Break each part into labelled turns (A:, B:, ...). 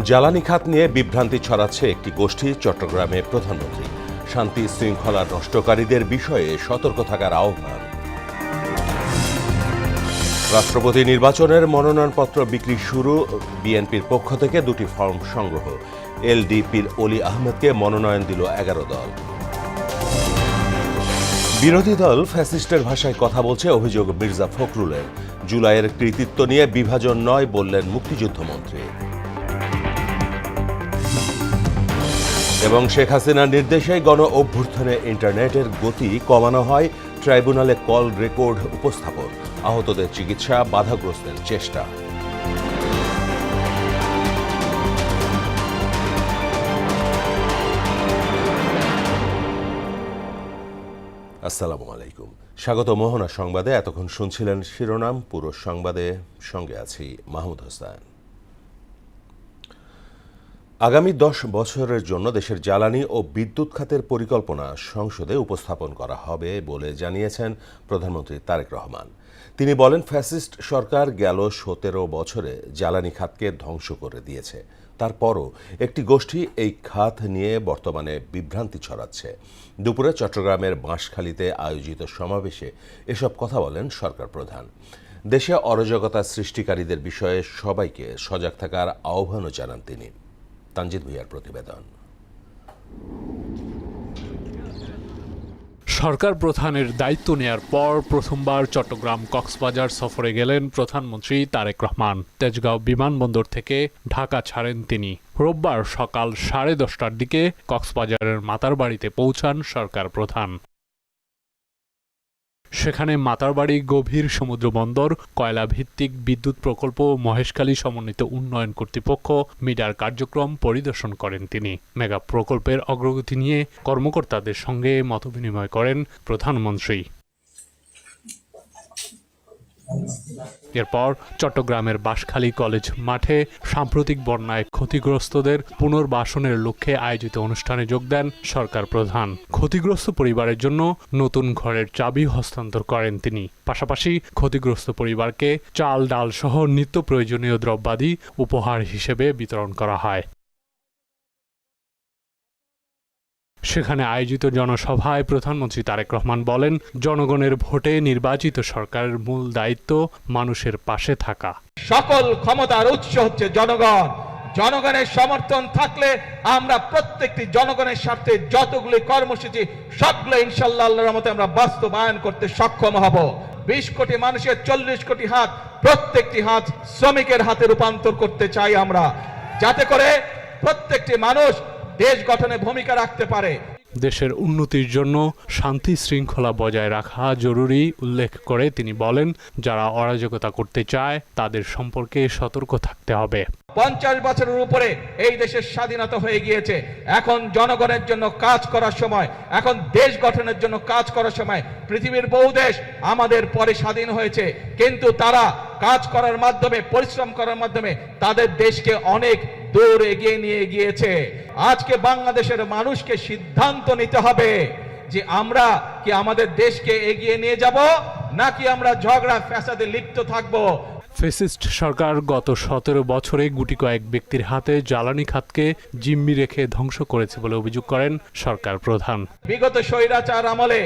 A: জ্বালানি খাত নিয়ে বিভ্রান্তি ছড়াচ্ছে একটি গোষ্ঠী। চট্টগ্রামে প্রধানমন্ত্রী শান্তি শৃঙ্খলা নষ্টকারীদের বিষয়ে সতর্ক থাকার আহ্বান। রাষ্ট্রপতি নির্বাচনের মনোনয়নপত্র বিক্রি শুরু। বিএনপির পক্ষ থেকে দুটি ফর্ম সংগ্রহ। এলডিপির অলি আহমেদকে মনোনয়ন দিল 11 দল। বিরোধী দল ফ্যাসিস্টের ভাষায় কথা বলছে, অভিযোগ মির্জা ফখরুলের। জুলাইয়ের কৃতিত্ব নিয়ে বিভাজন নয় বললেন মুক্তিযুদ্ধমন্ত্রী। এবং শেখ হাসিনার নির্দেশে গণ অভ্যুত্থানে ইন্টারনেটের গতি কমানো হয়। ট্রাইব্যুনালে কল রেকর্ড উপস্থাপন। আহতদের চিকিৎসা, বাধাগ্রস্তের চেষ্টা। আসসালামু আলাইকুম, স্বাগত মোহনা সংবাদে। এতক্ষণ শুনছিলেন শিরোনাম, পুরো সংবাদে সঙ্গে আছি মাহমুদ হোসেন। আগামী 10 বছরের জন্য দেশের জ্বালানি ও বিদ্যুৎ খাতের পরিকল্পনা সংসদে উপস্থাপন করা হবে বলে জানিয়েছেন প্রধানমন্ত্রী তারেক রহমান। তিনি বলেন, ফ্যাসিস্ট সরকার গেল 17 বছরে জ্বালানি খাতকে ধ্বংস করে দিয়েছে। তারপরও একটি গোষ্ঠী এই খাত নিয়ে বর্তমানে বিভ্রান্তি ছড়াচ্ছে। দুপুরে চট্টগ্রামের বাঁশখালীতে আয়োজিত সমাবেশে এসব কথা বলেন সরকার প্রধান। দেশে অরাজকতা সৃষ্টিকারীদের বিষয়ে সবাইকে সজাগ থাকার আহ্বানও জানান তিনি। তানজিদ ভুঁইয়ার প্রতিবেদন।
B: সরকার প্রধানের দায়িত্ব নেয়ার পর প্রথমবার চট্টগ্রাম কক্সবাজার সফরে গেলেন প্রধানমন্ত্রী তারেক রহমান। তেজগাঁও বিমানবন্দর থেকে ঢাকা ছাড়েন তিনি। রোববার সকাল 10:30টার দিকে কক্সবাজারের মাতারবাড়িতে পৌঁছান সরকার প্রধান। সেখানে মাতারবাড়ি গভীর সমুদ্র বন্দর, কয়লা ভিত্তিক বিদ্যুৎ প্রকল্প ও মহেশখালী সমন্বিত উন্নয়ন কর্তৃপক্ষ মিডার কার্যক্রম পরিদর্শন করেন তিনি। মেগা প্রকল্পের অগ্রগতি নিয়ে কর্মকর্তাদের সঙ্গে মতবিনিময় করেন প্রধানমন্ত্রী। এরপর চট্টগ্রামের বাঁশখালী কলেজ মাঠে সাম্প্রতিক বন্যায় ক্ষতিগ্রস্তদের পুনর্বাসনের লক্ষ্যে আয়োজিত অনুষ্ঠানে যোগ দেন সরকার প্রধান। ক্ষতিগ্রস্ত পরিবারের জন্য নতুন ঘরের চাবি হস্তান্তর করেন তিনি। পাশাপাশি ক্ষতিগ্রস্ত পরিবারকে চাল, ডাল সহ নিত্য প্রয়োজনীয় দ্রব্যাদি উপহার হিসেবে বিতরণ করা হয়। সেখানে আয়োজিত জনসভায় প্রধানমন্ত্রী তারেক রহমান বলেন, জনগণের ভোটে নির্বাচিত সরকারের মূল দায়িত্ব মানুষের পাশে থাকা।
C: সকল ক্ষমতার উৎস হচ্ছে জনগণ। জনগণের সমর্থন থাকলে আমরা প্রত্যেকটি জনগণের স্বার্থে যতগুলি কর্মসূচি সবগুলো ইনশাআল্লাহ আল্লাহর রহমতে আমরা বাস্তবায়ন করতে সক্ষম হব। 20 কোটি মানুষের 40 কোটি হাত, প্রত্যেকটি হাত শ্রমিকের হাতে রূপান্তর করতে চাই আমরা, যাতে করে প্রত্যেকটি মানুষ দেশ গঠনে ভূমিকা রাখতে পারে।
B: দেশের উন্নতির জন্য শান্তি শৃঙ্খলা বজায় রাখা জরুরি উল্লেখ করে তিনি বলেন, যারা অরাজকতা করতে চায় তাদের সম্পর্কে সতর্ক থাকতে হবে।
C: 50 বছরের উপরে এই দেশের স্বাধীনতা হয়ে গিয়েছে। এখন জনগণের জন্য কাজ করার সময়, এখন দেশ গঠনের জন্য কাজ করার সময়। পৃথিবীর বহু দেশ আমাদের পরে স্বাধীন হয়েছে, কিন্তু তারা কাজ করার মাধ্যমে, পরিশ্রম করার মাধ্যমে তাদের দেশকে অনেক দূর এগিয়ে নিয়ে গিয়েছে। আজকে বাংলাদেশের মানুষকে সিদ্ধান্ত নিতে হবে যে আমরা কি আমাদের দেশকে এগিয়ে নিয়ে যাব, নাকি আমরা ঝগড়া ফ্যাসাদে লিপ্ত থাকবো।
B: ফ্যাসিস্ট সরকার গত 17 বছরে গুটি কয়েক ব্যক্তির হাতে জ্বালানি খাতকে জিম্মি রেখে ধ্বংস করেছে বলে অভিযোগ করেন সরকার প্রধান।
C: বিগত স্বৈরাচার আমলে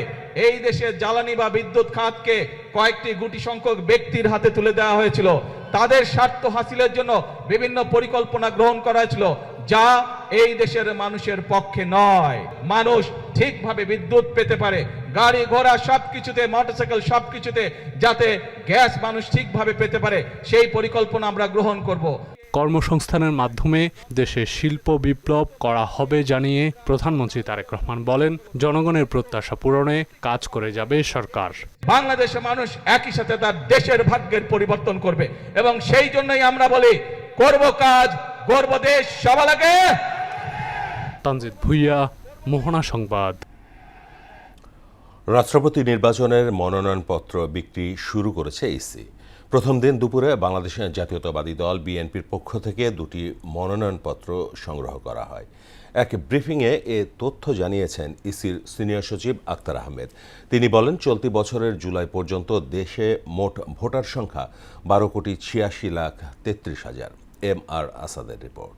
C: এই দেশের জ্বালানি বা বিদ্যুৎ খাতকে কয়েকটি গুটি সংখ্যক ব্যক্তির হাতে তুলে দেওয়া হয়েছিল। তাদের স্বার্থ হাসিলের জন্য বিভিন্ন পরিকল্পনা গ্রহণ করা হয়েছিল, যা এই দেশের মানুষের পক্ষে নয়। মানুষ ঠিকভাবে বিদ্যুৎ পেতে পারে, গাড়ি ঘোড়া সবকিছুতে, মোটরসাইকেল সবকিছুতে যাতে গ্যাস মানুষ ঠিকভাবে পেতে পারে, সেই পরিকল্পনা আমরা গ্রহণ করব।
B: কর্মসংস্থানের মাধ্যমে দেশে শিল্প বিপ্লব করা হবে জানিয়ে প্রধানমন্ত্রী তারেক রহমান বলেন, জনগণের প্রত্যাশা পূরণে কাজ করে যাবে সরকার।
C: বাংলাদেশের মানুষ একই সাথে তার দেশের ভাগ্যের পরিবর্তন করবে, এবং সেই জন্যই আমরা বলি, করব কাজ, গর্ব দেশ সবার আগে।
B: তানজিদ ভুঁইয়া, মোহনা সংবাদ।
A: রাষ্ট্রপতি নির্বাচনের মনোনয়নপত্র বিক্রি শুরু করেছে ইসি। প্রথম দিন দুপুরে বাংলাদেশের জাতীয়তাবাদী দল বিএনপির পক্ষ থেকে দুটি মনোনয়নপত্র সংগ্রহ করা হয়। এক ব্রিফিংয়ে এ তথ্য জানিয়েছেন ইসির সিনিয়র সচিব আক্তার আহমেদ। তিনি বলেন, চলতি বছরের জুলাই পর্যন্ত দেশে মোট ভোটার সংখ্যা 12,86,33,000। এম আর আসাদের রিপোর্ট।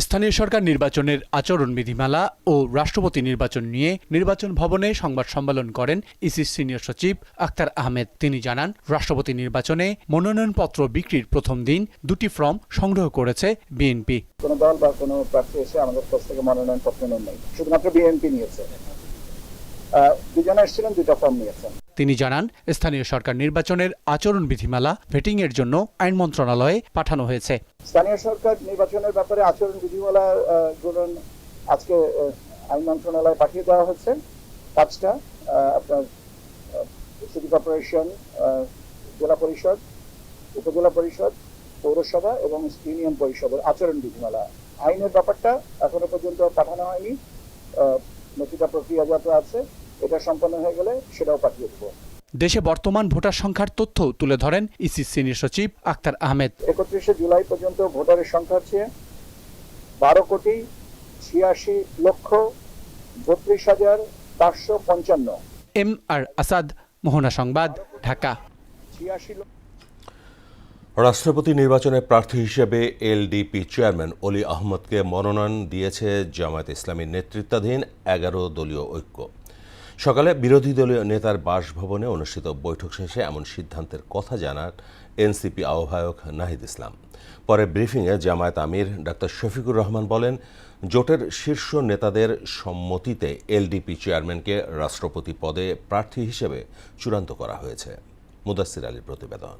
B: স্থানীয় সরকার নির্বাচনের আচরণ বিধিমালা ও রাষ্ট্রপতি নির্বাচন নিয়ে নির্বাচন ভবনে সংবাদ সম্মেলন করেন ইসির সিনিয়র সচিব আখতার আহমেদ। তিনি জানান, রাষ্ট্রপতি নির্বাচনে মনোনয়নপত্র বিক্রির প্রথম দিন 2টি ফর্ম সংগ্রহ করেছে বিএনপি।
D: কোনো দল বা কোনো প্রার্থী এসে আমাদের কাছ থেকে মনোনয়নপত্র নেন নাই, শুধুমাত্র বিএনপি নিয়েছে। দুজনে এসেছিলেন, 2টা ফর্ম নিয়েছেন।
B: তিনি জানান, স্থানীয় সরকার নির্বাচনের আচরণ বিধিমালা ভেটিং এর জন্য আইন মন্ত্রণালয়ে পাঠানো হয়েছে।
D: স্থানীয় সরকার নির্বাচনের ব্যাপারে আচরণ বিধিমালা গুলো আজকে আইন মন্ত্রণালয়ে পাঠিয়ে দেওয়া হচ্ছে। 5টা আপনার সিটি কর্পোরেশন, জেলা পরিষদ, উপজেলা পরিষদ, পৌরসভা এবং ইউনিয়ন পরিষদের আচরণ বিধিমালা। আইনের ব্যাপারটা এখনো পর্যন্ত পাঠানো হয়নি, নথিটা প্রক্রিয়াজাত আছে। এটা সম্পন্ন হয়ে গেলে সেটাও পাঠিয়ে দেবো।
B: দেশে বর্তমান ভোটার সংখ্যার তথ্য তুলে ধরেন ইসি সিনিয়র সচিব আখতার আহমেদ।
D: 31শে জুলাই পর্যন্ত ভোটারের সংখ্যা হচ্ছে 12,32,32,555।
B: MR আসাদ, মোহনা সংবাদ, ঢাকা।
D: 86
A: রাষ্ট্রপতি নির্বাচনে প্রার্থী হিসেবে এলডিপি চেয়ারম্যান অলি আহমদকে মনোনয়ন দিয়েছে জামায়াত ইসলামীর নেতৃত্বাধীন 11 দলীয় ঐক্য। সকালে বিরোধী দলীয় নেতার বাসভবনে অনুষ্ঠিত বৈঠক শেষে এমন সিদ্ধান্তের কথা জানান এনসিপি আহ্বায়ক নাহিদ ইসলাম। পরে ব্রিফিংয়ে জামায়াত আমির ডাক্তার শফিকুর রহমান বলেন, জোটের শীর্ষ নেতাদের সম্মতিতে এলডিপি চেয়ারম্যানকে রাষ্ট্রপতি পদে প্রার্থী হিসেবে চূড়ান্ত করা হয়েছে। মুদাসসির আলীর প্রতিবেদন।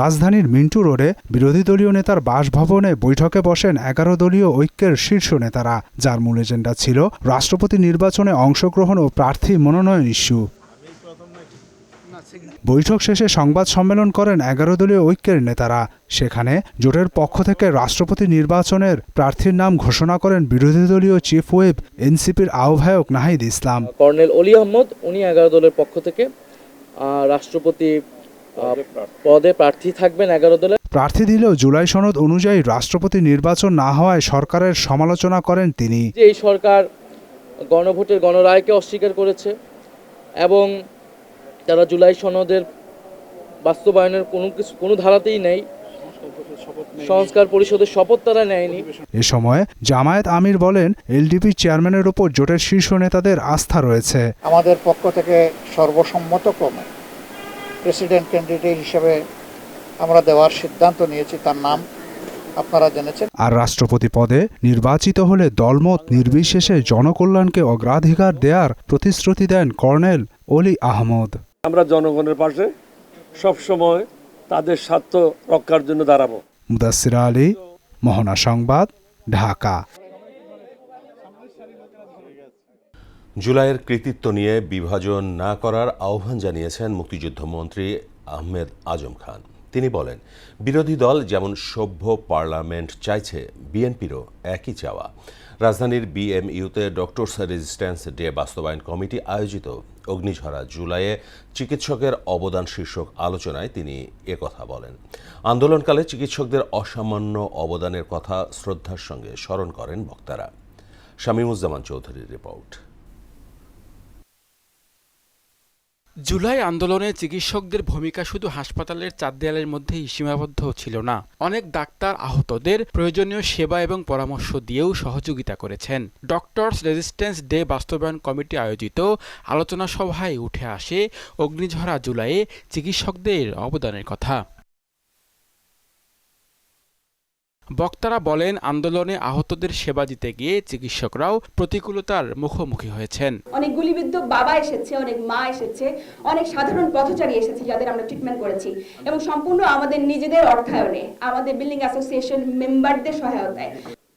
E: রাজধানীর মিন্টু রোডে বিরোধী দলীয় নেতার বাসভবনে বৈঠকে বসেন 11 দলীয় ঐক্যের শীর্ষ নেতারা, যার মূল এজেন্ডা ছিল রাষ্ট্রপতি নির্বাচনে অংশগ্রহণ ও প্রার্থী মনোনয়ন ইস্যু। বৈঠক শেষে সংবাদ সম্মেলন করেন 11 দলীয় ঐক্যের নেতারা। সেখানে জোটের পক্ষ থেকে রাষ্ট্রপতি নির্বাচনের প্রার্থীর নাম ঘোষণা করেন বিরোধী দলীয় চিফ হুইপ এনসিপির আহ্বায়ক নাহিদ ইসলাম।
F: কর্নেল অলি আহমদ, উনি 11 দলের পক্ষ থেকে রাষ্ট্রপতি পদে প্রার্থী থাকবেন 11 দলের।
E: প্রার্থী দিলেও জুলাই সনদ অনুযায়ী রাষ্ট্রপতি নির্বাচন না হওয়ায় সরকারের সমালোচনা করেন তিনি।
F: এই সরকার গণভোটের গণরায়কে অস্বীকার করেছে এবং তারা জুলাই সনদের বাস্তবায়নের কোনো ধারাতেই নেই, সংস্কার পরিষদের শপথ তারা নেয়নি।
E: এ সময় জামায়াত আমির বলেন, এলডিপি চেয়ারম্যানের উপর জোটের শীর্ষ নেতাদের আস্থা রয়েছে।
D: আমাদের পক্ষ থেকে সর্বসম্মতক্রমে প্রেসিডেন্ট ক্যান্ডিডেট হিসেবে আমরা দেওয়ার সিদ্ধান্ত নিয়েছি, তার নাম আপনারা জেনেছেন।
E: আর রাষ্ট্রপতি পদে নির্বাচিত হলে দলমত নির্বিশেষে জনকল্যাণকে অগ্রাধিকার দেওয়ার প্রতিশ্রুতি দেন কর্নেল অলি আহমদ।
G: আমরা জনগণের পাশে সবসময় তাদের স্বার্থ রক্ষার জন্য দাঁড়াবো।
E: মুদাসসির আলী, মোহনা সংবাদ, ঢাকা।
A: জুলাইয়ের কৃতিত্ব নিয়ে বিভাজন না করার আহ্বান জানিয়েছেন মুক্তিযুদ্ধ মন্ত্রী আহমেদ আজম খান। তিনি বলেন, বিরোধী দল যেমন সভ্য পার্লামেন্ট চাইছে, বিএনপিরও একই চাওয়া। রাজধানীর বিএমইউতে ডক্টরস রেজিস্ট্যান্স ডে বাস্তবায়ন কমিটি আয়োজিত অগ্নিঝরা জুলাইয়ে চিকিৎসকের অবদান শীর্ষক আলোচনায় তিনি একথা বলেন। আন্দোলনকালে চিকিৎসকদের অসামান্য অবদানের কথা শ্রদ্ধার সঙ্গে স্মরণ করেন বক্তারা। শামীমুজ্জামান চৌধুরীর রিপোর্ট।
H: জুলাই আন্দোলনে চিকিৎসকদের ভূমিকা শুধু হাসপাতালের চার দেয়ালের মধ্যেই সীমাবদ্ধ ছিল না। অনেক ডাক্তার আহতদের প্রয়োজনীয় সেবা এবং পরামর্শ দিয়েও সহযোগিতা করেছেন। ডক্টরস রেজিস্ট্যান্স ডে বাস্তবায়ন কমিটি আয়োজিত আলোচনা সভায় উঠে আসে অগ্নিঝরা জুলাইয়ে চিকিৎসকদের অবদানের কথা। বক্তারা বলেন, আন্দোলনে আহতদের সেবা দিতে গিয়ে চিকিৎসকরাও প্রতিকূলতার মুখোমুখি হয়েছেন।
I: অনেক গুলিবিদ্ধ বাবা এসেছে, অনেক মা এসেছে, অনেক সাধারণ পথচারী এসেছে যাদের আমরা ট্রিটমেন্ট করেছি এবং সম্পূর্ণ আমাদের নিজেদের অর্থায়নে, আমাদের বিল্ডিং অ্যাসোসিয়েশন মেম্বারদের সহায়তায়।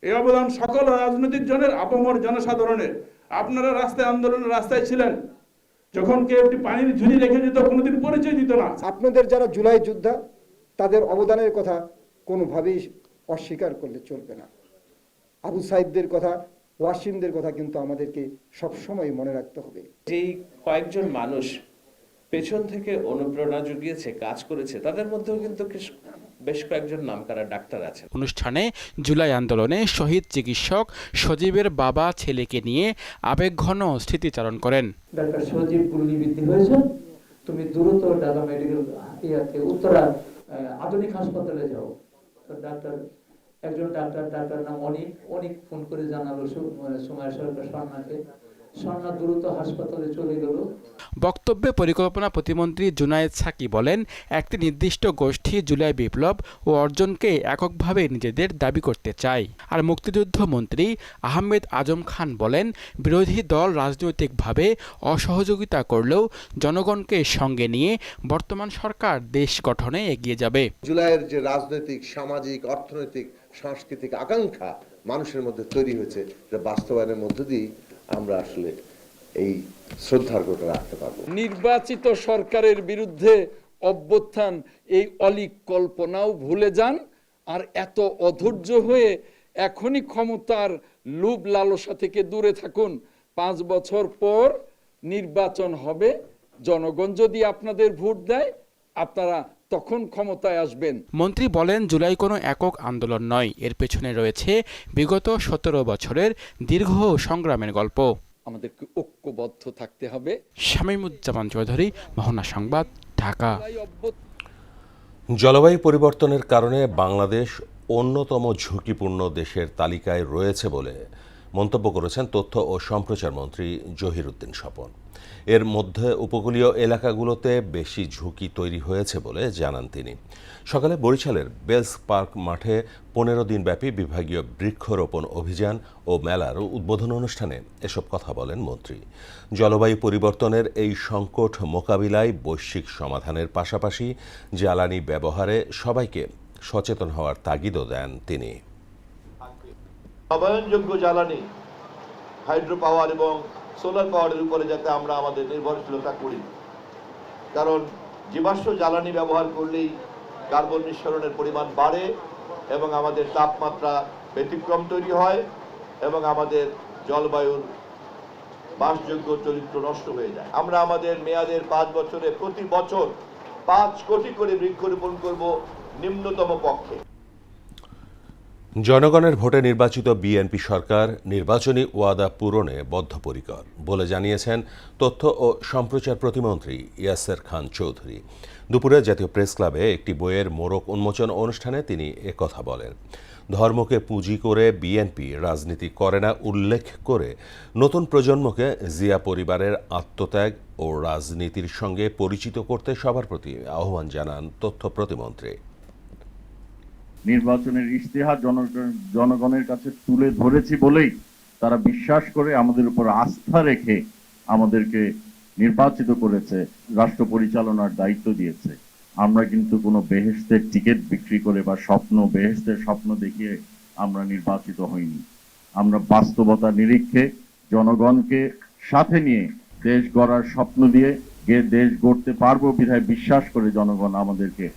J: এই অবদান সকল রাজনৈতিক দলের, আপামর জনসাধারণের। আপনারা রাস্তায় আন্দোলনের রাস্তায় ছিলেন, যখন কেউ একটি পানির ঝুড়ি রেখে যেত কোনোদিন পরিচয় দিত না।
D: আপনাদের যারা জুলাই যোদ্ধা, তাদের অবদানের কথা কোনোভাবেই অস্বীকার করলে চলবে না। আবু সাইদদের কথা, ওয়াসিমদের কথা কিন্তু আমাদেরকে সবসময় মনে রাখতে হবে।
K: যেই কয়েকজন মানুষ পেছন থেকে অনুপ্রেরণা জুগিয়েছে, কাজ করেছে, তাদের মধ্যেও কিন্তু বেশ কয়েকজন নামকরা ডাক্তার আছেন।
H: অনুষ্ঠানে জুলাই আন্দোলনে শহীদ চিকিৎসক সজীবের বাবা ছেলেকে নিয়ে আবেগঘন স্মৃতিচারণ করেন।
F: ডাক্তার সজীব গুলিবিদ্ধ হয়েছে, তুমি দ্রুত ঢাকা মেডিকেল উত্তরা
L: আধুনিক হাসপাতালে যাও। তো একজন ডাক্তার নাম অনেক ফোন করে জানালো সময় সরকার স্বর্ণা দ্রুত হাসপাতালে চলে গেল।
H: বক্তব্যে পরিকল্পনা প্রতিমন্ত্রী জুনায়েদ সাকি বলেন, একটি নির্দিষ্ট গোষ্ঠী জুলাই বিপ্লব ও অর্জনকে এককভাবে নিজেদের দাবি করতে চায়। আর মুক্তিযুদ্ধ মন্ত্রী আহমেদ আজম খান বলেন, বিরোধী দল রাজনৈতিকভাবে অসহযোগিতা করলেও জনগণকে সঙ্গে নিয়ে বর্তমান সরকার দেশ গঠনে এগিয়ে যাবে।
M: জুলাইয়ের যে রাজনৈতিক, সামাজিক, অর্থনৈতিক, সাংস্কৃতিক আকাঙ্ক্ষা মানুষের মধ্যে তৈরি হয়েছে, এটা বাস্তবায়নের মধ্য দিয়ে আমরা আসলে এই শ্রদ্ধার কথা রাখতে পারবো।
G: নির্বাচিত সরকারের বিরুদ্ধে অভ্যুত্থান, এই অলীক কল্পনাও ভুলে যান। আর এত অধৈর্য হয়ে এখনই ক্ষমতার লোভ লালসা থেকে দূরে থাকুন। 5 বছর পর নির্বাচন হবে, জনগণ যদি আপনাদের ভোট দেয়, আপনারা তখন ক্ষমতায় আসবেন।
H: মন্ত্রী বলেন, জুলাই কোনো একক আন্দোলন নয়, এর পেছনে রয়েছে বিগত 17 বছরের দীর্ঘ সংগ্রামের গল্প।
G: আমাদেরকে ঐক্যবদ্ধ থাকতে হবে।
H: শামীমুজ্জামান চৌধুরী, মোহনা সংবাদ, ঢাকা।
A: জলবায়ু পরিবর্তনের কারণে বাংলাদেশ অন্যতম ঝুঁকিপূর্ণ দেশের তালিকায় রয়েছে বলে মন্তব্য করেছেন তথ্য ও সম্প্রচার মন্ত্রী জহিরুদ্দিন স্বপন। এর মধ্যে উপকূলীয় এলাকাগুলোতে বেশি ঝুঁকি তৈরি হয়েছে বলে জানান তিনি। সকালে বরিশালের বেলস পার্ক মাঠে 15 দিনব্যাপী বিভাগীয় বৃক্ষরোপণ অভিযান ও মেলার উদ্বোধন অনুষ্ঠানে এসব কথা বলেন মন্ত্রী। জলবায়ু পরিবর্তনের এই সংকট মোকাবিলায় বৈশ্বিক সমাধানের পাশাপাশি জ্বালানি ব্যবহারে সবাইকে সচেতন হওয়ার তাগিদও দেন তিনি।
M: নবায়নযোগ্য জ্বালানি, হাইড্রো পাওয়ার এবং সোলার পাওয়ারের উপরে যাতে আমরা আমাদের নির্ভরশীলতা করি, কারণ জীবাশ্ম জ্বালানি ব্যবহার করলেই কার্বন নিঃসরণের পরিমাণ বাড়ে এবং আমাদের তাপমাত্রা ব্যতিক্রম তৈরি হয় এবং আমাদের জলবায়ুর বাসযোগ্য চরিত্র নষ্ট হয়ে যায়। আমরা আমাদের মেয়াদের 5 বছরে প্রতি বছর 5 কোটি করে বৃক্ষরোপণ করব নিম্নতম পক্ষে।
A: জনগণের ভোটে নির্বাচিত বিএনপি সরকার নির্বাচনী ওয়াদা পূরণে বদ্ধপরিকর বলে জানিয়েছেন তথ্য ও সম্প্রচার প্রতিমন্ত্রী ইয়াসের খান চৌধুরী। দুপুরে জাতীয় প্রেস ক্লাবে একটি বইয়ের মোড়ক উন্মোচন অনুষ্ঠানে তিনি একথা বলেন। ধর্মকে পুঁজি করে বিএনপি রাজনীতি করে না উল্লেখ করে নতুন প্রজন্মকে জিয়া পরিবারের আত্মত্যাগ ও রাজনীতির সঙ্গে পরিচিত করতে সবার প্রতি আহ্বান জানান তথ্য প্রতিমন্ত্রী।
N: নির্বাচনের ইশতেহার জনগণের কাছে তুলে ধরেছি বলেই তারা বিশ্বাস করে আমাদের উপর আস্থা রেখে আমাদেরকে নির্বাচিত করেছে, রাষ্ট্র পরিচালনার দায়িত্ব দিয়েছে। আমরা কিন্তু কোনো বেহেশতের টিকিট বিক্রি করে বা বেহেশতের স্বপ্ন দেখিয়ে আমরা নির্বাচিত হইনি। আমরা বাস্তবতা নিরীক্ষে জনগণকে সাথে নিয়ে দেশ গড়ার স্বপ্ন দিয়ে দেশ গড়তে পারবো বিধায় বিশ্বাস করে জনগণ আমাদেরকে।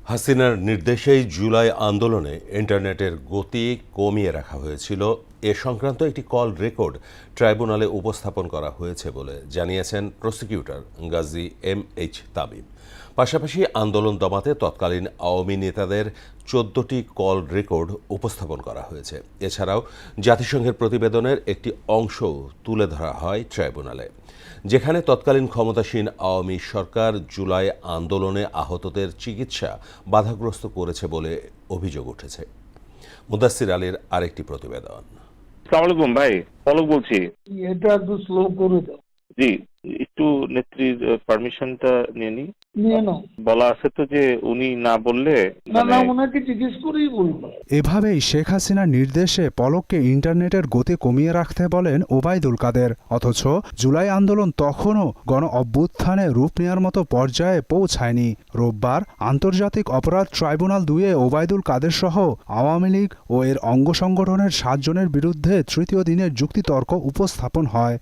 A: হাসিনার নির্দেশেই জুলাই আন্দোলনে ইন্টারনেটের গতি কমিয়ে রাখা হয়েছিল, এ সংক্রান্ত একটি কল রেকর্ড ট্রাইব্যুনালে উপস্থাপন করা হয়েছে বলে জানিয়েছেন প্রসিকিউটর গাজী MH তাবিব। পাশাপাশি আন্দোলন দমাতে তৎকালীন আওয়ামী নেতাদের 14টি কল রেকর্ড উপস্থাপন করা হয়েছে। এছাড়াও জাতিসংঘের প্রতিবেদনের একটি অংশ তুলে ধরা হয় ট্রাইব্যুনালে, যেখানে তৎকালীন ক্ষমতাসীন আওয়ামী সরকার জুলাই আন্দোলনে আহতদের চিকিৎসা বাধাগ্রস্ত করেছে বলে অভিযোগ উঠেছে। মুদাসসির আলীর আরেকটি প্রতিবেদন।
O: আসসালামু আলাইকুম ভাই, পলক বলছি।
P: এটা একটু স্লো করে দাও।
O: জি, একটু নেত্রীর পারমিশনটা নিয়ে নাও। বলা আছে তো যে উনি না বললে
P: না, ওনাকে জিজ্ঞেস করেই বলবো।
E: এভাবেই শেখ হাসিনার নির্দেশে পলককে ইন্টারনেটের গতি কমিয়ে রাখতে বলেন ওবায়দুল কাদের। অথচ জুলাই আন্দোলন তখনও গণ অভ্যুত্থানে রূপ নেওয়ার মতো পর্যায়ে পৌঁছায়নি। রোববার আন্তর্জাতিক অপরাধ ট্রাইব্যুনাল 2-এ ওবায়দুল কাদের সহ আওয়ামী লীগ ও এর অঙ্গ সংগঠনের 7 জনের বিরুদ্ধে তৃতীয় দিনের যুক্তিতর্ক উপস্থাপন হয়।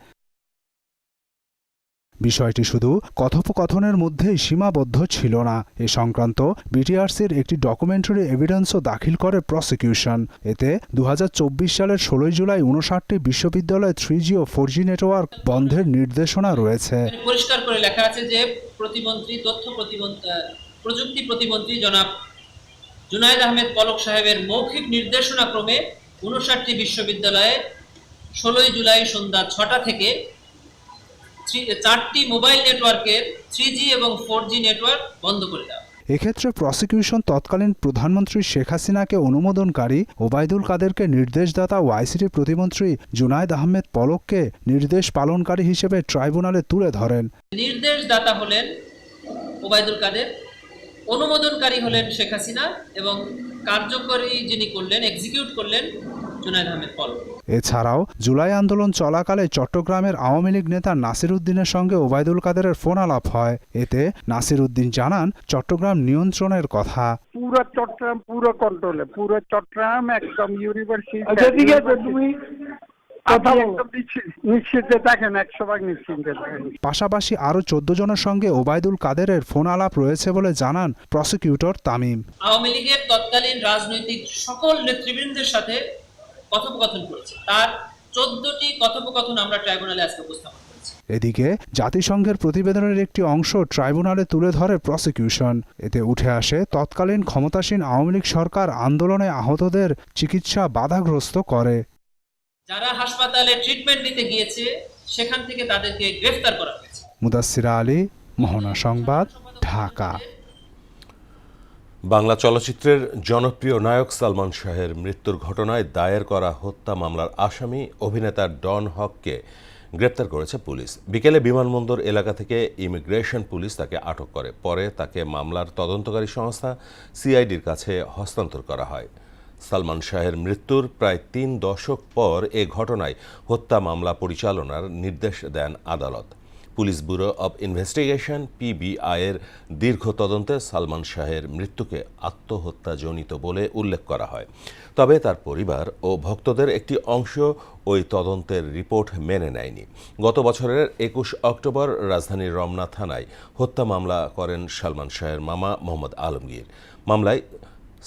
E: বিষয়টি শুধু কথোপকথনের মধ্যেই সীমাবদ্ধ ছিল না। এ সংক্রান্ত বিটিআরসির একটি ডকুমেন্টারি এভিডেন্সও দাখিল করে প্রসিকিউশন। এতে 2024 সালের 16 জুলাই 59টি বিশ্ববিদ্যালয়ে 3G ও 4G নেটওয়ার্ক বন্ধের নির্দেশনা রয়েছে।
Q: পরিষ্কার করে লেখা আছে যে প্রতিমন্ত্রী প্রযুক্তি প্রতিমন্ত্রী জনাব জুনায়েদ আহমেদ পলক সাহেবের মৌখিক নির্দেশনা ক্রমে 59টি বিশ্ববিদ্যালয়ে 16 জুলাই সন্ধ্যা 6টা থেকে 4টি মোবাইল নেটওয়ার্কের 3G এবং 4G নেটওয়ার্ক বন্ধ করে দেওয়া।
E: এক্ষেত্রে প্রসিকিউশন তৎকালীন প্রধানমন্ত্রী শেখ হাসিনাকে অনুমোদনকারী ওবায়দুল কাদেরকে নির্দেশদাতা ও আইসিটি প্রতিমন্ত্রী জুনায়েদ আহমেদ পলককে নির্দেশ পালনকারী হিসেবে ট্রাইব্যুনালে তুলে ধরেন।
Q: নির্দেশদাতা হলেন ওবায়দুল কাদের, অনুমোদনকারী হলেন শেখ হাসিনা এবং কার্যকরী যিনি করলেন, এক্সিকিউট করলেন জুনায়েদ আহমেদ পলক।
E: এছাড়াও জুলাই আন্দোলন চলাকালে চট্টগ্রামের আওয়ামী লীগ নেতা নাসির উদ্দিনের সঙ্গে ওবায়দুল কাদেরের ফোন আলাপ হয়। এতে নাসির উদ্দিন জানান চট্টগ্রাম নিয়ন্ত্রণের কথা।
P: পুরো চট্টগ্রাম পুরো কন্ট্রোলে, পুরো চট্টগ্রাম একদম ইউনিভার্সিটি। তুমি নিশ্চিন্তে দেখেন, 100% নিশ্চিন্তে দেখেন।
E: পাশাপাশি আরো 14 জনের সঙ্গে ওবায়দুল কাদেরের ফোন আলাপ রয়েছে বলে জানান প্রসিকিউটর তামিম।
Q: আওয়ামী লীগের তৎকালীন রাজনৈতিক সকল নেতৃবৃন্দের সাথে কথোপকথন করেছে। তার 14টি কথোপকথন আমরা ট্রাইব্যুনালে আজকে উপস্থাপন করেছি।
E: এদিকে জাতিসংঘের প্রতিবেদনের একটি অংশ ট্রাইব্যুনালে তুলে ধরে প্রসিকিউশন। এতে উঠে আসে তৎকালীন ক্ষমতাসীন আওয়ামী লীগ সরকার আন্দোলনে আহতদের চিকিৎসা বাধাগ্রস্ত করে।
Q: যারা হাসপাতালে ট্রিটমেন্ট নিতে গিয়েছে সেখান থেকে তাদেরকে গ্রেফতার করা হয়েছে।
E: মুদাসসিরা আলী, মোহনা সংবাদ, ঢাকা।
A: বাংলা চলচ্চিত্রের জনপ্রিয় নায়ক সালমান শাহের মৃত্যুর ঘটনায় দায়ের করা হত্যা মামলার আসামি অভিনেতা ডন হককে গ্রেপ্তার করেছে পুলিশ। বিকেলে বিমানবন্দর এলাকা থেকে ইমিগ্রেশন পুলিশ তাকে আটক করে। পরে তাকে মামলার তদন্তকারী সংস্থা সিআইডির কাছে হস্তান্তর করা হয়। সালমান শাহের মৃত্যুর প্রায় 3 দশক পর এ ঘটনায় হত্যা মামলা পরিচালনার নির্দেশ দেন আদালত। পুলিশ ব্যুরো অব ইনভেস্টিগেশন পিবিআই-এর দীর্ঘ তদন্তে সালমান শাহের মৃত্যুকে আত্মহত্যাজনিত বলে উল্লেখ করা হয়। তবে তার পরিবার ও ভক্তদের একটি অংশ ওই তদন্তের রিপোর্ট মেনে নেয়নি। গত বছরের 21 অক্টোবর রাজধানীর রমনা থানায় হত্যা মামলা করেন সালমান শাহের মামা মোহাম্মদ আলমগীর। মামলায়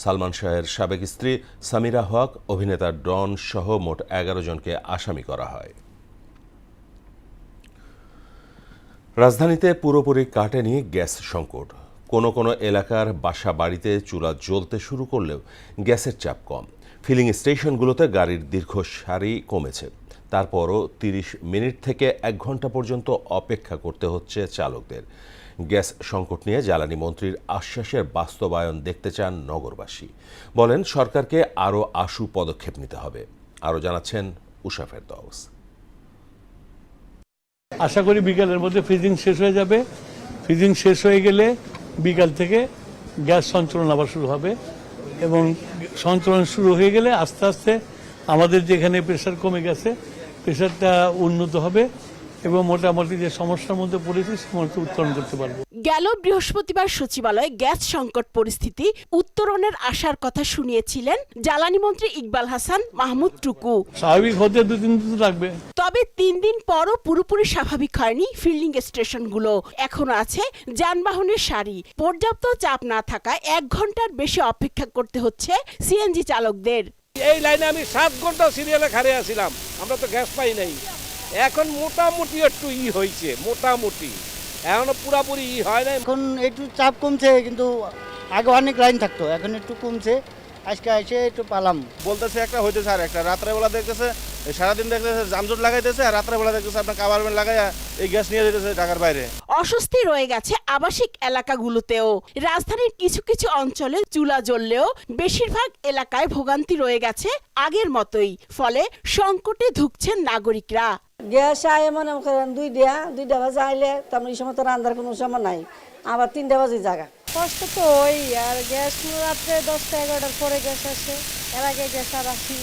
A: সালমান শাহের সাবেক স্ত্রী সামিরা হক, অভিনেতা ডন সহ মোট 11 জনকে আসামি করা হয়। রাজধানীতে পুরোপুরি কাটেনি গ্যাস সংকট। কোনো কোনো এলাকার বাসা বাড়িতে চুলা জ্বলতে শুরু করলেও গ্যাসের চাপ কম। ফিলিং স্টেশনগুলোতে গাড়ির দীর্ঘ সারি কমেছে। তারপরও 30 মিনিট থেকে 1 ঘন্টা পর্যন্ত অপেক্ষা করতে হচ্ছে চালকদের। গ্যাস সংকট নিয়ে জ্বালানি মন্ত্রীর আশ্বাসের বাস্তবায়ন দেখতে চান নগরবাসী। বলেন সরকারকে আরও আশু পদক্ষেপ নিতে হবে। আরও জানাচ্ছেন উষা ফেরদৌস।
R: আশা করি বিকালের মধ্যে ফ্রিজিং শেষ হয়ে যাবে। ফ্রিজিং শেষ হয়ে গেলে বিকাল থেকে গ্যাস সঞ্চালন আবার শুরু হবে এবং সঞ্চালন শুরু হয়ে গেলে আস্তে আস্তে আমাদের যেখানে প্রেশার কমে গেছে প্রেশারটা উন্নত হবে এবং মোটামুটি যে সমস্যার মধ্যে পড়েছি সেগুলোকে উত্তরণ করতে পারবো।
S: গেল বৃহস্পতিবার সচিবালয়ে গ্যাস সংকট পরিস্থিতি উত্তরণের আশার কথা শুনিয়েছিলেন জ্বালানি মন্ত্রী ইকবাল হাসান মাহমুদ টুকু।
R: স্বাভাবিক হতে 2-3 দিন লাগবে।
S: তবে 3 দিন পরও পুরোপুরি স্বাভাবিক হয়নি ফিল্ডিং স্টেশনগুলো। এখনো আছে যানবাহনের সারি। পর্যাপ্ত চাপ না থাকায় 1 ঘন্টার বেশি অপেক্ষা করতে হচ্ছে সিএনজি চালকদের।
T: এই লাইনে আমি 7 ঘন্টা সিরিয়ালে খাড়িয়ে আছিলাম, আমরা তো গ্যাস পাই নাই। এখন মোটামুটি একটু হয়েছে, মোটামুটি এখনো পুরাপুরি হয় না।
U: এখন একটু চাপ কমছে, কিন্তু আগে অনেক লাইন থাকতো, এখন একটু কমছে। আজকে এসে একটু পালাম।
T: বলতেছে একটা হইতেছে আর একটা, রাত্রেবেলা দেখতেছে সারাদিন দেখতেছে যানজট লাগাইতেছে, আর রাত্রেবেলা দেখতেছে আপনার কাভারমেন্ট লাগাইয়া এই গ্যাস নিয়ে যেতেছে ঢাকার বাইরে।
S: অস্বস্তি রয়ে গেছে আবাসিক এলাকাগুলোতেও। রাজধানীর কিছু কিছু অঞ্চলে চুলা জ্বললেও বেশিরভাগ এলাকায় ভোগান্তি রয়ে গেছে আগের মতোই। ফলে সংকটে ধুঁকছেন নাগরিকরা।
V: গ্যাস আয় মনে করেন 2টা বাজে আইলে তেমন এই সময় তো রান্নার কোনো সময় নাই, আবার 3টা বাজে জায়গা। কষ্ট তো ওই, আর গ্যাস রাত্রে 10টা-11টার পরে গ্যাস আসে, এর আগে গ্যাস আর আসি।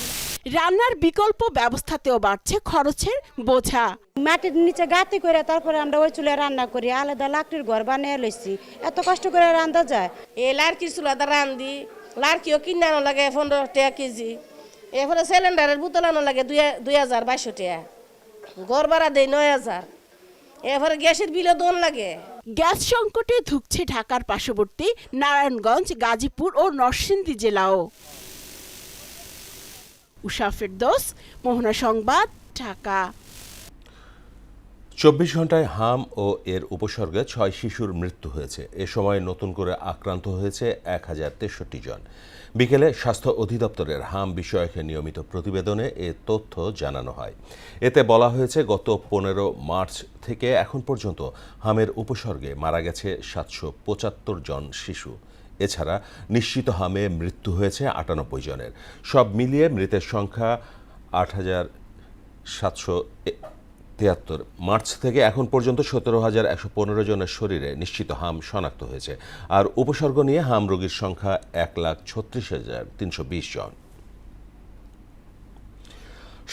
S: রান্নার বিকল্প ব্যবস্থাতেও বাড়ছে খরচের বোঝা।
V: মাটির নিচে গাঁতি করে তারপরে আমরা ওই চুলে রান্না করি, আলাদা লাকড়ির ঘর বানিয়ে লইছি। এত কষ্ট করে রান্না যায়?
W: এই লাড়কি চুলাটা রান্ধি, লাড়কিও কিনে আনো লাগে 15 টাকা কেজি। এরপরে সিলিন্ডারের বোতল আনো লাগে 2200 টাকা। ঘর ভাড়া দেয় 9000। এরপরে গ্যাসের বিলও দোন লাগে।
S: গ্যাস সংকটে ধুঁকছে ঢাকার পার্শ্ববর্তী নারায়ণগঞ্জ, গাজীপুর ও নরসিংদী জেলাও। উষা ফেরদৌস, মোহনা সংবাদ, ঢাকা।
A: 24 ঘন্টায় হাম ও এর উপসর্গে 6 শিশুর মৃত্যু হয়েছে। এ সময় নতুন করে আক্রান্ত হয়েছে 1063 জন। বিকেলে স্বাস্থ্য অধিদপ্তরের হাম বিষয়ক নিয়মিত প্রতিবেদনে এ তথ্য জানানো হয়। এতে বলা হয়েছে গত 15 মার্চ থেকে এখন পর্যন্ত হামের উপসর্গে মারা গেছে 775 জন শিশু। এছাড়া নিশ্চিত হামে মৃত্যু হয়েছে 98 জনের। সব মিলিয়ে মৃতের সংখ্যা 8773। মার্চ থেকে এখন পর্যন্ত 17,115 জনের শরীরে নিশ্চিত হাম শনাক্ত হয়েছে। আর উপসর্গ নিয়ে হাম রোগীর সংখ্যা 1,36,320 জন।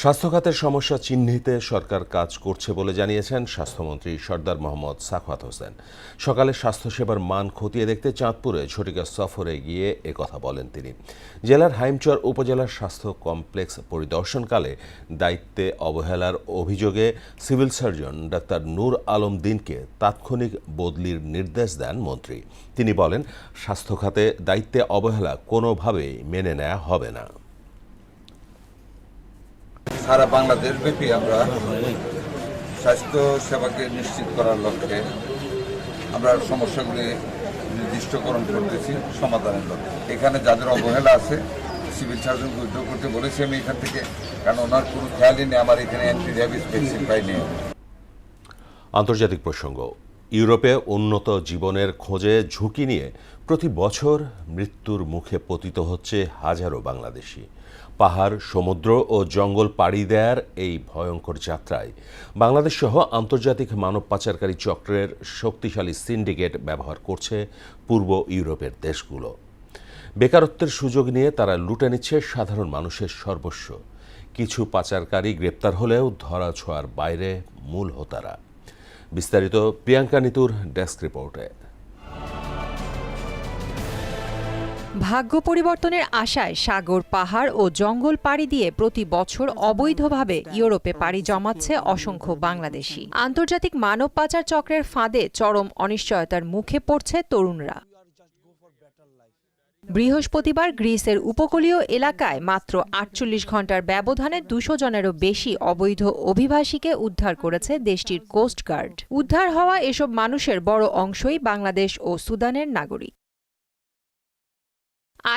A: স্বাস্থ্য খাতের সমস্যা চিহ্নিতে সরকার কাজ করছে বলে জানিয়েছেন স্বাস্থ্যমন্ত্রী সরদার মোহাম্মদ সাখাওয়াত হোসেন। সকালে স্বাস্থ্যসেবার মান খতিয়ে দেখতে চাঁদপুরে ঝটিকা সফরে গিয়ে একথা বলেন তিনি। জেলার হাইমচর উপজেলার স্বাস্থ্য কমপ্লেক্স পরিদর্শনকালে দায়িত্বে অবহেলার অভিযোগে সিভিল সার্জন ডাক্তার নূর আলম দিনকে তাৎক্ষণিক বদলির নির্দেশ দেন মন্ত্রী। তিনি বলেন, স্বাস্থ্য খাতে দায়িত্বে অবহেলা কোনোভাবেই মেনে নেওয়া হবে না।
B: সারা বাংলাদেশ ব্যাপী আমরা স্বাস্থ্য সেবাকে নিশ্চিত করার লক্ষ্যে আমরা সমস্যাগুলি নির্দিষ্টকরণ করতেছি সমাধানের লক্ষ্যে। এখানে যাদের অবহেলা আছে সিভিল সার্জনকে উদ্যোগ করতে বলেছি আমি এখান থেকে, কারণ ওনার কোনো খেয়ালই নেই আমার এখানে অ্যান্টি র্যাবিস ভ্যাকসিন পাইনি।
A: আন্তর্জাতিক প্রসঙ্গ। ইউরোপে উন্নত জীবনের খোঁজে ঝুঁকি নিয়ে প্রতি বছর মৃত্যুর মুখে পতিত হচ্ছে হাজারো বাংলাদেশি। পাহাড়, সমুদ্র ও জঙ্গল পাড়ি দেয়ার এই ভয়ঙ্কর যাত্রায় বাংলাদেশ সহ আন্তর্জাতিক মানব পাচারকারী চক্রের শক্তিশালী সিন্ডিকেট ব্যবহার করছে পূর্ব ইউরোপের দেশগুলো। বেকারত্বের সুযোগ নিয়ে তারা লুটে নিচ্ছে সাধারণ মানুষের সর্বস্ব। কিছু পাচারকারী গ্রেপ্তার হলেও ধরা ছোঁয়ার বাইরে মূল হোতারা। বিস্তারিত প্রিয়াঙ্কা নিতুর ডেস্ক রিপোর্টে।
C: ভাগ্য পরিবর্তনের আশায় সাগর, পাহাড় ও জঙ্গল পাড়ি দিয়ে প্রতি বছর অবৈধভাবে ইউরোপে পাড়ি জমাচ্ছে অসংখ্য বাংলাদেশি। আন্তর্জাতিক মানব পাচার চক্রের ফাঁদে চরম অনিশ্চয়তার মুখে পড়ছে তরুণরা। বৃহস্পতিবার গ্রিসের উপকূলীয় এলাকায় মাত্র 48 ঘন্টার ব্যবধানে 200 জনেরও বেশি অবৈধ অভিবাসীকে উদ্ধার করেছে দেশটির কোস্টগার্ড। উদ্ধার হওয়া এসব মানুষের বড় অংশই বাংলাদেশ ও সুদানের নাগরিক।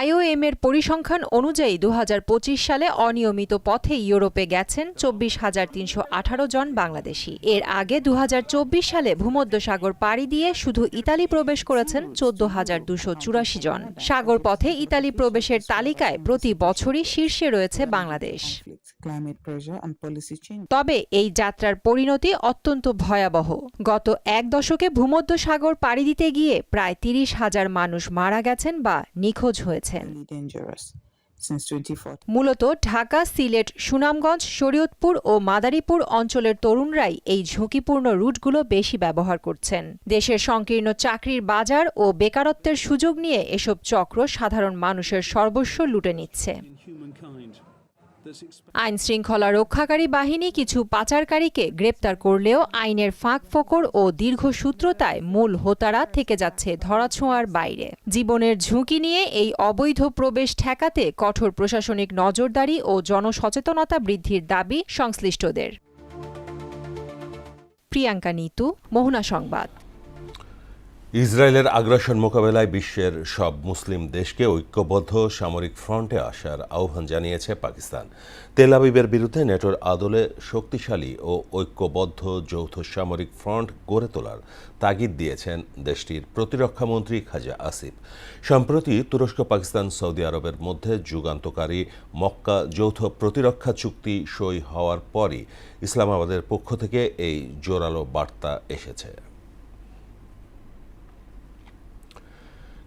C: IOM এর পরিসংখ্যান অনুযায়ী 2025 সালে অনিয়মিত পথে ইউরোপে গেছেন 24,318 জন বাংলাদেশি। এর আগে 2024 সালে ভূমধ্যসাগর পাড়ি দিয়ে শুধু ইতালি প্রবেশ করেছেন 14,284 জন। সাগর পথে ইতালি প্রবেশের তালিকায় প্রতি বছরই শীর্ষে রয়েছে বাংলাদেশ। তবে এই যাত্রার পরিণতি অত্যন্ত ভয়াবহ। গত এক দশকে ভূমধ্যসাগর পাড়ি দিতে গিয়ে প্রায় 30,000 মানুষ মারা গেছেন বা নিখোঁজ হয়েছেন। মূলত ঢাকা, সিলেট, সুনামগঞ্জ, শরীয়তপুর ও মাদারীপুর অঞ্চলের তরুণরাই এই ঝুঁকিপূর্ণ রুটগুলো বেশি ব্যবহার করছেন। দেশের সংকীর্ণ চাকরির বাজার ও বেকারত্বের সুযোগ নিয়ে এসব চক্র সাধারণ মানুষের সর্বস্ব লুটে নিচ্ছে। আইন শৃঙ্খলা রক্ষাকারী বাহিনী কিছু পাচারকারীকে গ্রেপ্তার করলেও আইনের ফাঁক ফোকর ও দীর্ঘসূত্রতায় মূল হোতারা থেকে যাচ্ছে ধরাছোঁয়ার বাইরে। জীবনের ঝুঁকি নিয়ে এই অবৈধ প্রবেশ ঠেকাতে কঠোর প্রশাসনিক নজরদারি ও জনসচেতনতা বৃদ্ধির দাবি সংশ্লিষ্টদের। প্রিয়াঙ্কা নিতু, মোহনা সংবাদ।
A: ইসরায়েলের আগ্রাসন মোকাবেলায় বিশ্বের সব মুসলিম দেশকে ঐক্যবদ্ধ সামরিক ফ্রন্টে আসার আহ্বান জানিয়েছে পাকিস্তান। তেল আবিবের বিরুদ্ধে নেটোর আদলে শক্তিশালী ও ঐক্যবদ্ধ যৌথ সামরিক ফ্রন্ট গড়ে তোলার তাগিদ দিয়েছেন দেশটির প্রতিরক্ষামন্ত্রী খাজা আসিফ। সম্প্রতি তুরস্ক, পাকিস্তান, সৌদি আরবের মধ্যে যুগান্তকারী মক্কা যৌথ প্রতিরক্ষা চুক্তি সই হওয়ার পরই ইসলামাবাদের পক্ষ থেকে এই জোরালো বার্তা এসেছে।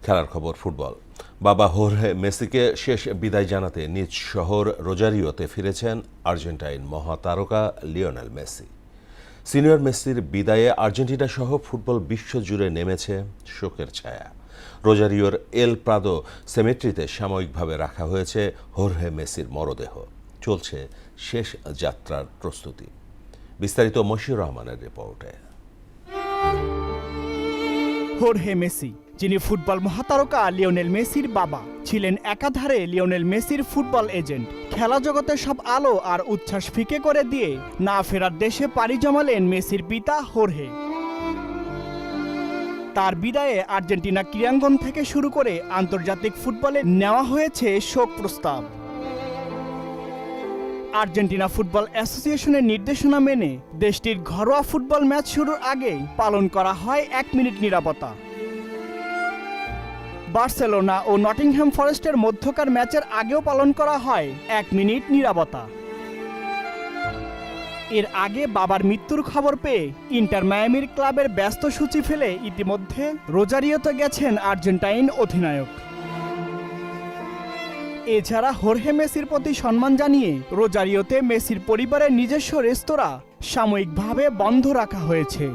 A: খেলার খবর, ফুটবল। বাবা হোর্হে মেসিকে শেষ বিদায় জানাতে নিজ শহর রোজারিওতে ফিরেছেন আর্জেন্টাইন মহাতারকা লিওনেল মেসি। সিনিয়র মেসির বিদায়ে আর্জেন্টিনা সহ ফুটবল বিশ্ব জুড়ে নেমেছে শোকের ছায়া। রোজারিওর এল প্রাদো সেমেট্রিতে সাময়িকভাবে রাখা হয়েছে হোর্হে মেসির মরদেহ। চলছে শেষ যাত্রার প্রস্তুতি। বিস্তারিত মশিউর রহমানের রিপোর্টে।
D: হোর্হে মেসি, যিনি ফুটবল মহাতারকা লিওনেল মেসির বাবা, ছিলেন একাধারে লিওনেল মেসির ফুটবল এজেন্ট। খেলা জগতে সব আলো আর উচ্ছ্বাস ফিকে করে দিয়ে না ফেরার দেশে পাড়ি জমালেন মেসির পিতা হোর্হে। তার বিদায়ে আর্জেন্টিনা ক্রীড়াঙ্গন থেকে শুরু করে আন্তর্জাতিক ফুটবলে নেওয়া হয়েছে শোক প্রস্তাব। আর্জেন্টিনা ফুটবল অ্যাসোসিয়েশনের নির্দেশনা মেনে দেশটির ঘরোয়া ফুটবল ম্যাচ শুরুর আগেই পালন করা হয় 1 মিনিট নীরবতা। বার্সেলোনা ও নটিংহ্যাম ফরেস্টের মধ্যকার ম্যাচের আগেও পালন করা হয় 1 মিনিট নীরবতা। এর আগে বাবার মৃত্যুর খবর পেয়ে ইন্টার মায়ামির ক্লাবের ব্যস্ত সূচি ফেলে ইতিমধ্যে রোজারিওতে গেছেন আর্জেন্টাইন অধিনায়ক। এছাড়া হোর্হে মেসির প্রতি সম্মান জানিয়ে রোজারিওতে মেসির পরিবারের নিজস্ব রেস্তোরাঁ সাময়িকভাবে বন্ধ রাখা হয়েছে।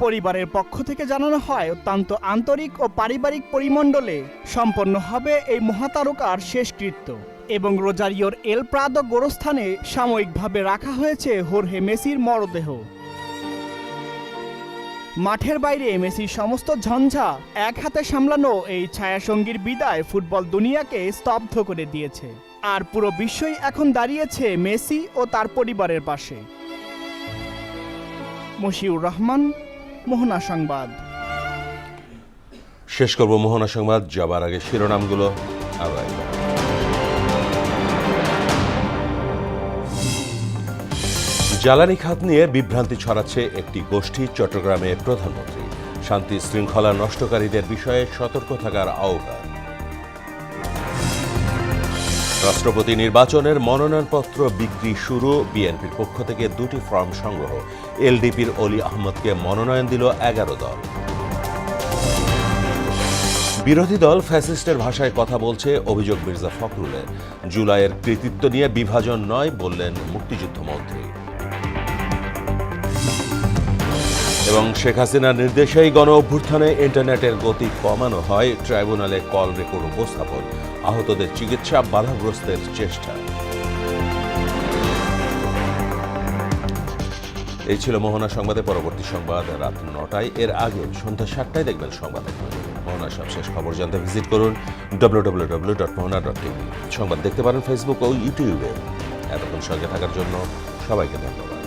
D: পরিবারের পক্ষ থেকে জানানো হয় অত্যন্ত আন্তরিক ও পারিবারিক পরিমণ্ডলে সম্পন্ন হবে এই মহাতারকার শেষকৃত্য এবং রোজারিওর এল প্রাদো গোরস্থানে সাময়িকভাবে রাখা হয়েছে হোর্হে মেসির মরদেহ। মাঠের বাইরে মেসির সমস্ত ঝঞ্ঝা এক হাতে সামলানো এই ছায়াসঙ্গীর বিদায় ফুটবল দুনিয়াকে স্তব্ধ করে দিয়েছে। আর পুরো বিশ্বই এখন দাঁড়িয়েছে মেসি ও তার পরিবারের পাশে। মশিউর রহমান, মোহনা সংবাদ।
A: শেষ করব মোহনা সংবাদ, যাবার আগে শিরোনামগুলো আরো একবার। জ্বালানি খাত নিয়ে বিভ্রান্তি ছড়াচ্ছে একটি গোষ্ঠী, চট্টগ্রামে প্রধানমন্ত্রী। শান্তি শৃঙ্খলা নষ্টকারীদের বিষয়ে সতর্ক থাকার আহ্বান। রাষ্ট্রপতি নির্বাচনের মনোনয়নপত্র বিক্রি শুরু, বিএনপির পক্ষ থেকে 2টি ফর্ম সংগ্রহ। এলডিপির অলি আহমদকে মনোনয়ন দিল 11 দল। বিরোধী দল ফ্যাসিস্টের ভাষায় কথা বলছে, অভিযোগ মির্জা ফখরুলের। জুলাইয়ের কৃতিত্ব নিয়ে বিভাজন নয় বললেন মুক্তিযুদ্ধ মন্ত্রী। এবং শেখ হাসিনার নির্দেশেই গণ অভ্যুত্থানে ইন্টারনেটের গতি কমানো হয়, ট্রাইব্যুনালে কল রেকর্ড উপস্থাপন। আহতদের চিকিৎসা, বাধাগ্রস্তের চেষ্টা। এই ছিল মোহনা সংবাদে। পরবর্তী সংবাদ রাত 9টায়, এর আগে সন্ধ্যা 7টায় দেখবেন সংবাদ। মোহনা সবশেষ খবর জানতে ভিজিট করুন www.mohana.tv। সংবাদ দেখতে পারেন ফেসবুক ও ইউটিউবে। এতক্ষণ সঙ্গে থাকার জন্য সবাইকে ধন্যবাদ।